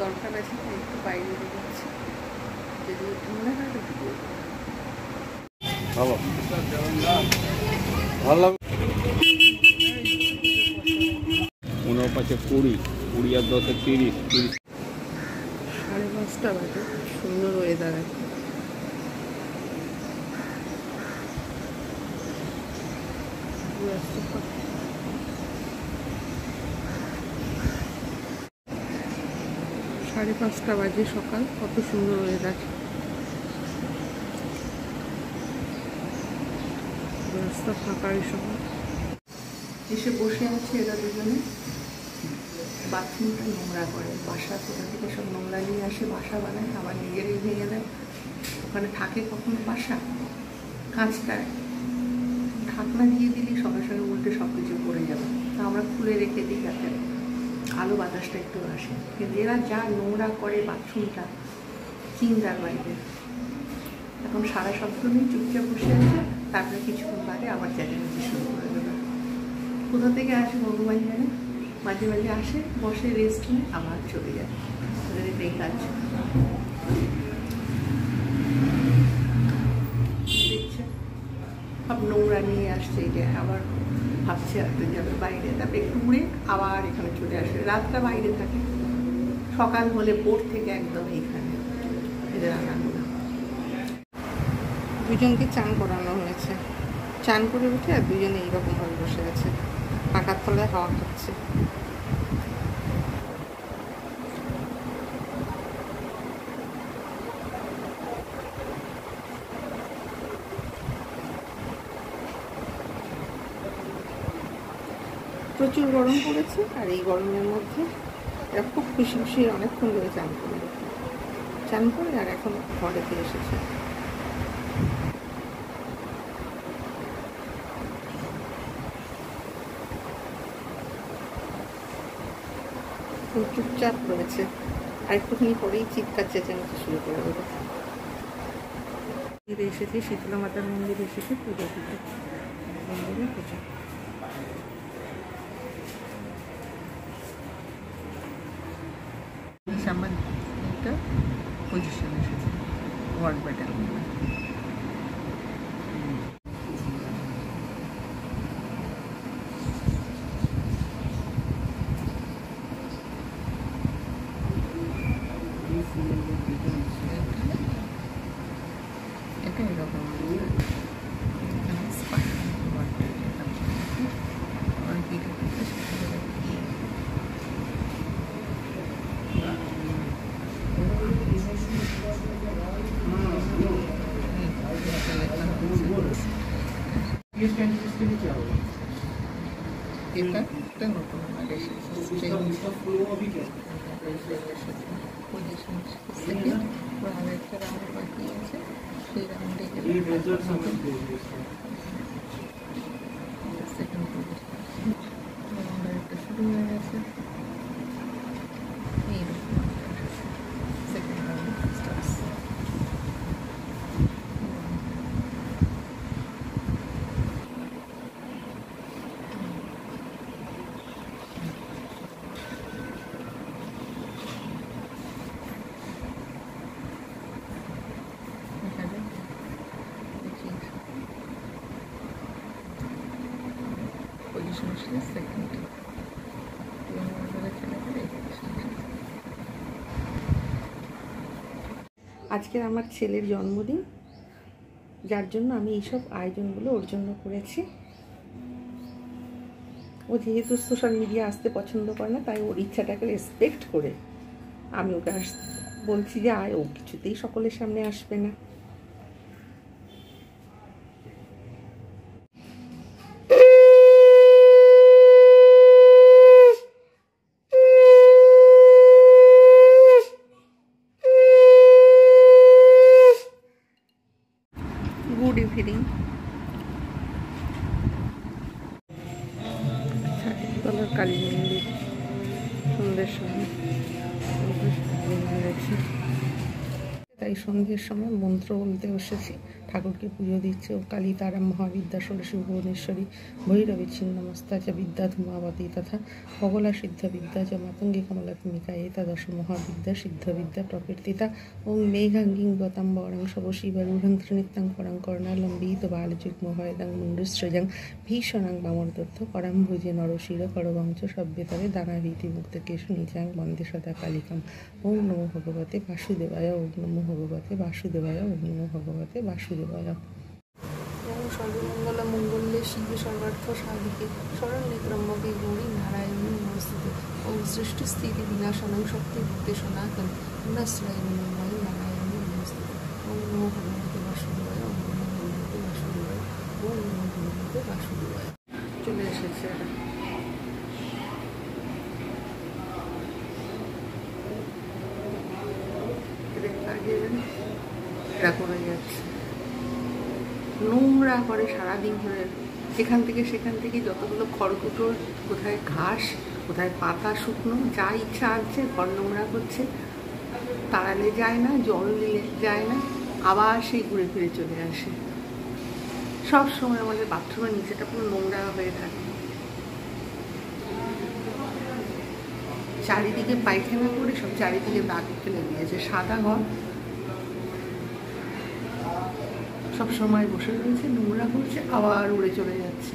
দরকার আছে একটু বাইরে যাচ্ছে যদি মনে হয় ভালো ভালো 20 20 আর 10 30 5:30 বাজে সুন্দর ওয়েদার আছে 5:30 বাজে সকাল কত সুন্দর ওয়েদার রাস্তা ফাঁকার সময় এসে বসে আছে এরা দুজনে বাথরুমটা নোংরা করে বাসা কোথা থেকে সব নোংরা নিয়ে আসে বাসা বানায় আবার নিজেরই ভেঙে দেয় ওখানে থাকে কখনো বাসা কাঁচটায় ঢাকনা দিয়ে দিলেই সঙ্গে সঙ্গে উল্টে সব কিছু পড়ে যাবে তা আমরা খুলে রেখে দিই যাতে আলো বাতাসটা একটু আসে কিন্তু এরা যা নোংরা করে বাথরুমটা চিন্তার বাইরে এখন সারা শব্দ নেই চুপচাপ বসে আছে তারপরে কিছুক্ষণ বাদে আবার চেঁচামেচি শুরু করে দেবে কোথা থেকে আসে ভগবান জানে মাঝে মাঝে আসে বসে রেস্ট নিয়ে আবার চলে যায় ওদের এটাই কাজ দেখছে সব নোংরা নিয়ে আসছে এটা আবার ভাবছে আসতে যাবে বাইরে তারপরে একটু ঘুরে আবার এখানে চলে আসে রাতটা বাইরে থাকে সকাল হলে বোট থেকে একদম এইখানে এদের আনাগোনা দুজনকে চান করানো হয়েছে চান করে উঠে আর দুজনে এইরকমভাবে বসে আছে পাকার তলায় হাওয়া খাচ্ছে প্রচুর গরম পড়েছে আর এই গরমের মধ্যে এরা খুব খুশি খুশি অনেকক্ষণ ধরে চান করে আর এখন ঘরেতে এসেছে চুপচাপ রয়েছে আর একটুখানি পরেই চিৎকার চেঁচামেচি শুরু করে দেবে এসেছি শীতলা মাতার মন্দিরে এসেছি পুজো দিতে মন্দিরে পুজো আমার একটা পজিশন এসেছে ওয়ার্ড ব্যাটালিয়নে এটা এরকম এটা নতুন আরেকটা রাউন্ড বাকি আছে সেই রাউন্ডে সেকেন্ড রাউন্ড আরেকটা শুরু হয়ে গেছে এইরকম সেকেন্ড রাউন্ডে ফার্স্ট আসছে আজকের আমার ছেলের জন্মদিন যার জন্য আমি এইসব আয়োজনগুলো ওর জন্য করেছি ও যেহেতু সোশ্যাল মিডিয়া আসতে পছন্দ করে না তাই ওর ইচ্ছাটাকে রেসপেক্ট করে আমি ওকে বলছি যে আয় ও কিছুতেই সকলের সামনে আসবে না গুড ইভিনিং কালী মন্দির সন্ধ্যের সময় তাই সন্ধ্যের সময় মন্ত্র বলতে বসেছি ঠাকুরকে পুজো দিচ্ছে। ও কালী তারা মহাবিদ্যা ষোড়শী ভুবনেশ্বরী ভৈরবী ছিন্নমস্তা চ বিদ্যা ধূমাবতী তথা বগলা সিদ্ধ বিদ্যা চ মাতঙ্গী কমলাত্মিকা এতাদশ মহাবিদ্যা সিদ্ধবিদ্যা প্রকীর্তিতা ওং মেঘাঙ্গিং গতাম্বরং শবশিবরূঢ়ং ত্রিনিত্যং পরং কর্ণালম্বিত বালযুগ্মভয়দং মুণ্ডুসৃজং ভীষণং বামরদত্ত পরাম্ভুজে নরশির করবংচ সভ্যতরে দানাভীতি মুক্তকেশু নিচাং বন্দে সদা কালিকাম। ওম নমো ভগবতে বাসুদেবায়, ওম নমো ভগবতে বাসুদেবায়, ওম নমো ভগবতে বাসুদেবায়। ওম সর্বমঙ্গল মঙ্গলে শিবে সর্বার্থ সাধিকে শরণ্যে ত্র্যম্বকে গৌরী নারায়ণী নমস্তুতে। ওম সৃষ্টি স্থিতি বিনাশনং শক্তি ভক্তি সনাতন গুণাশ্রয় মনোময় নারায়ণী নমস্তুতে। ওম নমো ভগবতে বাসুদেবায়, ওম নমো ভগবতে বাসুদেবায়, ওম নমো ভগবতে বাসুদেবায়। চলে এসেছে এরা করে যাচ্ছে, নোংরা করে সারাদিন ধরে। এখান থেকে সেখান থেকে যতগুলো খড়কুটোর, কোথায় ঘাস, কোথায় পাতা শুকনো, যা ইচ্ছা আনছে, ঘর নোংরা করছে। তাড়ালে যায় না, জল দিলে যায় না, আবার সেই ঘুরে ফিরে চলে আসে। সব সময় আমাদের বাথরুমের নিচেটা পুরো নোংরা হয়ে থাকে। চারিদিকে পায়খানা করে সব চারিদিকে দাগ ফেলে দিয়েছে। সাদা ঘর, সব সময় বসে রয়েছে, নোংরা করছে, আবার উড়ে চলে যাচ্ছে।